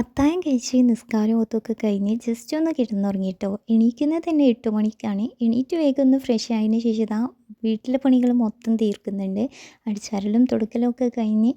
അത്താഴം കഴിച്ച് നിസ്കാരം ഓത്തൊക്കെ കഴിഞ്ഞ് ജസ്റ്റ് ഒന്ന് കിടന്നുറങ്ങിട്ടോ. എണീക്കുന്നത് തന്നെ 8 മണിക്കാണ്. എണീറ്റ് വേഗം ഒന്ന് ഫ്രഷ് ആയതിന് ശേഷം ഇതാ വീട്ടിലെ പണികൾ മൊത്തം തീർക്കുന്നുണ്ട്. അടിച്ചുവാരലും തുടക്കലും ഒക്കെ കഴിഞ്ഞ്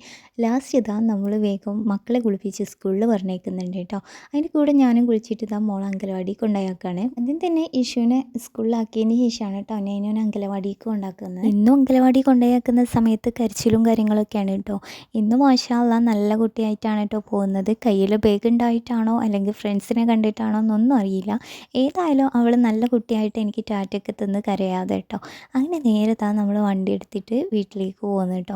ലാസ്റ്റ് ഇതാ നമ്മൾ വേഗം മക്കളെ കുളിപ്പിച്ച് സ്കൂളിൽ പറഞ്ഞേക്കുന്നുണ്ട് കേട്ടോ. അതിൻ്റെ കൂടെ ഞാനും കുളിച്ചിട്ട് ഇതാ മോളെ അങ്കലവാടിക്ക് കൊണ്ടാക്കാണ്. ആദ്യം തന്നെ ഇഷുവിനെ സ്കൂളിലാക്കിയതിന് ശേഷമാണ് കേട്ടോ ഞാൻ അങ്കലവാടിക്ക് കൊണ്ടാക്കുന്നത്. ഇന്നും അങ്കലവാടി കൊണ്ടാക്കുന്ന സമയത്ത് കരച്ചിലും കാര്യങ്ങളൊക്കെയാണ് കേട്ടോ. ഇന്ന് മാഷാ അള്ളാ നല്ല കുട്ടിയായിട്ടാണ് കേട്ടോ പോകുന്നത്. കയ്യിൽ ബാഗ് ഉണ്ടായിട്ടാണോ അല്ലെങ്കിൽ ഫ്രണ്ട്സിനെ കണ്ടിട്ടാണോ എന്നൊന്നും അറിയില്ല. ഏതായാലും അവൾ നല്ല കുട്ടിയായിട്ട് എനിക്ക് ടാറ്റയൊക്കെ തന്ന് കരയാതെ കേട്ടോ. അങ്ങനെ നേരെ നമ്മൾ വണ്ടി എടുത്തിട്ട് വീട്ടിലേക്ക് പോകുന്നു കേട്ടോ.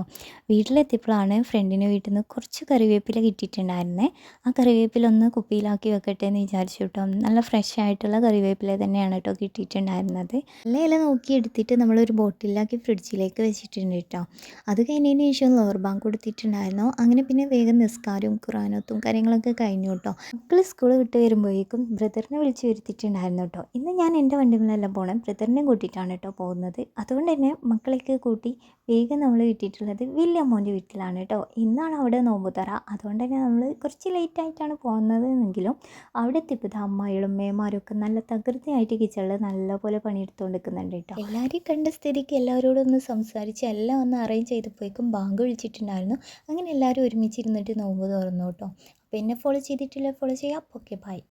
വീട്ടിലെത്തിയപ്പോഴാണ് ഫ്രണ്ടിൻ്റെ വീട്ടിൽ നിന്ന് കുറച്ച് കറിവേപ്പില കിട്ടിയിട്ടുണ്ടായിരുന്നേ. ആ കറിവേപ്പില ഒന്ന് കുപ്പിയിലാക്കി വെക്കട്ടെ എന്ന് വിചാരിച്ചു കേട്ടോ. നല്ല ഫ്രഷ് ആയിട്ടുള്ള കറിവേപ്പില തന്നെയാണ് കേട്ടോ കിട്ടിയിട്ടുണ്ടായിരുന്നത്. നല്ല ഇല നോക്കി എടുത്തിട്ട് നമ്മളൊരു ബോട്ടിലാക്കി ഫ്രിഡ്ജിലേക്ക് വെച്ചിട്ടുണ്ട് കേട്ടോ. അത് കഴിഞ്ഞതിന് ശേഷം ലോവർ ബാങ്ക് കൊടുത്തിട്ടുണ്ടായിരുന്നു. അങ്ങനെ പിന്നെ വേഗം നിസ്കാരവും ഖുറാനത്തും കാര്യങ്ങളൊക്കെ കഴിഞ്ഞു കേട്ടോ. മക്കൾ സ്കൂൾ വിട്ട് വരുമ്പോഴേക്കും ബ്രദറിനെ വിളിച്ച് വരുത്തിയിട്ടുണ്ടായിരുന്നു കേട്ടോ. ഇന്ന് ഞാൻ എൻ്റെ വണ്ടികളെല്ലാം പോകണം ബ്രദറിനെ കൂട്ടിയിട്ടാണ് കേട്ടോ പോകുന്നത്. അതുകൊണ്ട് തന്നെ മക്കളേക്ക് കൂട്ടി വേഗം നമ്മൾ കിട്ടിയിട്ടുള്ളത് വലിയ അമ്മോൻ്റെ വീട്ടിലാണ് കേട്ടോ. ഇന്നാണ് അവിടെ നോമ്പ് തറ. അതുകൊണ്ട് തന്നെ നമ്മൾ കുറച്ച് ലേറ്റായിട്ടാണ് പോകുന്നത് എന്നെങ്കിലും അവിടെ എത്തിയപ്പോൾ അമ്മായികളും മേമാരും ഒക്കെ നല്ല തകൃതിയായിട്ട് കിച്ചണിൽ നല്ലപോലെ പണിയെടുത്തുകൊണ്ട് നിൽക്കുന്നുണ്ട് കേട്ടോ. എല്ലാവരെയും കണ്ട സ്ഥിതിക്ക് എല്ലാവരോടും ഒന്ന് സംസാരിച്ച് എല്ലാം ഒന്ന് അറേഞ്ച് ചെയ്തപ്പോഴേക്കും ബാങ്ക് വിളിച്ചിട്ടുണ്ടായിരുന്നു. അങ്ങനെ എല്ലാവരും ഒരുമിച്ചിരുന്നിട്ട് നോമ്പ് തുറന്നു കേട്ടോ. അപ്പോൾ എന്നെ ഫോളോ ചെയ്തിട്ടില്ല, ഫോളോ ചെയ്യാം. Okay bye.